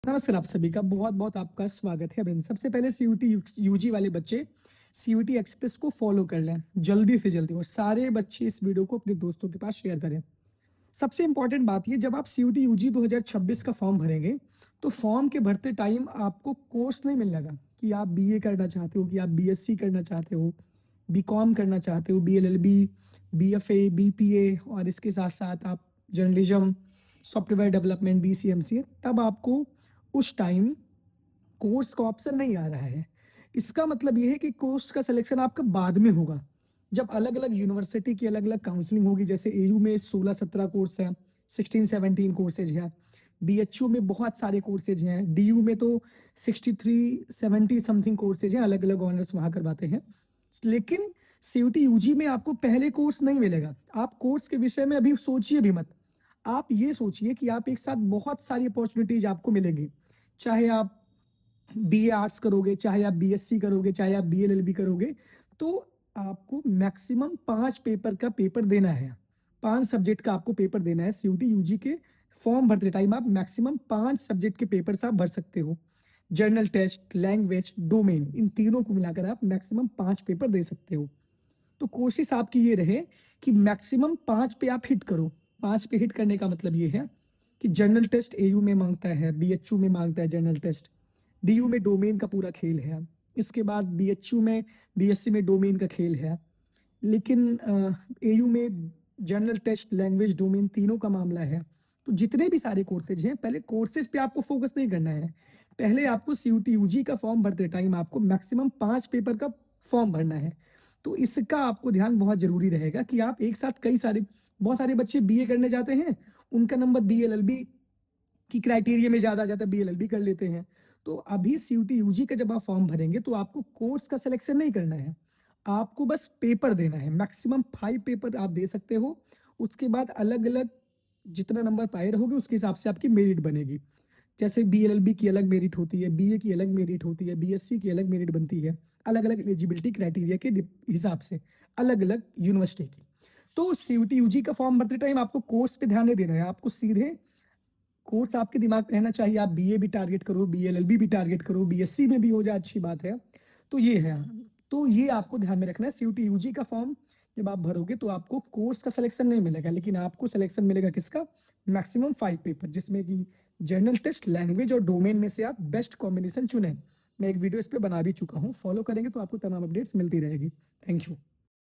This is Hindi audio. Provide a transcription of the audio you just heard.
नमस्कार आप सभी का बहुत-बहुत आपका स्वागत है। अभिनंदन। सबसे पहले सीयूटी यूजी वाले बच्चे सीयूटी एक्सप्रेस को फॉलो कर लें, जल्दी से जल्दी और सारे बच्चे इस वीडियो को अपने दोस्तों के पास शेयर करें। सबसे इम्पोर्टेंट बात ये जब आप सीयूटी यूजी 2026 का फॉर्म भरेंगे, तो फॉर्म के भरते टाइम आपको कोर्स नहीं मिलेगा कि आप बीए करना चाहते हो, कि आप बीएससी करना चाहते हो, बीकॉम करना चाहते हो, बीएलएलबी, बीएफए, बीपीए और इसके साथ-साथ आप जर्नलिज्म, सॉफ्टवेयर डेवलपमेंट, बीसीएमसीए तब आपको उस टाइम कोर्स का ऑप्शन नहीं आ रहा है। इसका मतलब ये है कि कोर्स का सिलेक्शन आपका बाद में होगा। जब अलग-अलग यूनिवर्सिटी की अलग-अलग काउंसलिंग होगी, जैसे एयू में 16-17 कोर्स हैं, 16-17 कोर्सेज़ हैं, बीएचयू में बहुत सारे कोर्सेज़ हैं, डीयू में तो 63-70 समथिंग कोर्सेज़ हैं, अलग-अलग ऑनर्स वहाँ करवाते हैं। लेकिन सीयूटी यूजी में आपको पहले कोर्स नहीं मिलेगा। आप कोर्स के विषय में अभी सोचिए भी मत। आप ये सोचिए कि आप एक साथ बहुत सारी अपॉर्च्युनिटीज़ आपको मिलेंगी। चाहे आप बीए आर्ट्स करोगे, चाहे आप बीएससी करोगे, चाहे आप बीएलएलबी करोगे, तो आपको मैक्सिमम 5 पेपर का पेपर देना है। 5 सब्जेक्ट का आपको पेपर देना है। सीयूटी यूजी के फॉर्म भरते टाइम आप मैक्सिमम 5 सब्जेक्ट के पेपर्स आप भर सकते हो। जर्नल टेस्ट, लैंग्वेज, डोमेन इन तीनों को मिलाकर आप मैक्सिमम 5 पेपर दे सकते हो। तो कोशिश आपकी ये रहे कि मैक्सिमम 5 पे आप हिट करो। 5 पे हिट करने का मतलब ये है कि जर्नल टेस्ट एयू में माँगता है, बीएचयू में माँगता है जर्नल टेस्ट, डीयू में डोमेन का पूरा खेल है। इसके बाद बीएचयू में बीएससी में डोमेन का खेल है। लेकिन एयू में जर्नल टेस्ट, लैंग्वेज, डोमेन तीनों का मामला है। तो जितने भी सारे कोर्सेज़ हैं, पहले कोर्सेज़ पे आपको फ़ोकस नहीं करना है। पहले आपको सीयूटी यूजी का फॉर्म भरते टाइम आपको मैक्सिमम 5 पेपर का फॉर्म भरना है। तो इसका आपको ध्यान बहुत ज़रूरी रहेगा कि आप एक साथ कई सारे बहुत सारे बच्चे बीए करने जाते हैं, उनका नंबर बीएलएलबी की क्राइटेरिया में ज़्यादा आ जाता है, बीएलएलबी कर लेते हैं। तो अभी सीयूटी यूजी का जब आप फॉर्म भरेंगे तो आपको कोर्स का सिलेक्शन नहीं करना है। आपको बस पेपर देना है, मैक्सिमम 5 पेपर आप दे सकते हो। उसके बाद अलग-अलग जितना नंबर पाए रहोगे उसके हिसाब से आपकी मेरिट बनेगी। जैसे बीएलएलबी की अलग मेरिट होती है, बीए की अलग मेरिट होती है, बीएससी की अलग मेरिट बनती है, अलग-अलग एलिजिबिलिटी क्राइटेरिया के हिसाब से, अलग-अलग यूनिवर्सिटी की। तो सीयूटी यूजी का फॉर्म भरते टाइम आपको कोर्स पे ध्यान नहीं देना है, आपको सीधे कोर्स आपके दिमाग में रहना चाहिए। आप बीए भी टारगेट करो, बीएलएलबी भी टारगेट करो, बीएससी में भी हो जाए अच्छी बात है। तो ये है, तो ये आपको ध्यान में रखना है। सीयूटी यूजी का फॉर्म जब आप भरोगे तो आपको कोर्स का सिलेक्शन नहीं मिलेगा, लेकिन आपको सिलेक्शन मिलेगा किसका? मैक्सिमम 5 पेपर जिसमें कि जर्नल टेस्ट, लैंग्वेज और डोमेन में से आप बेस्ट कॉम्बिनेशन चुनें। मैं एक वीडियो इस पे बना भी चुका हूँ, फॉलो करेंगे तो आपको तमाम अपडेट्स मिलती रहेगी। Thank you.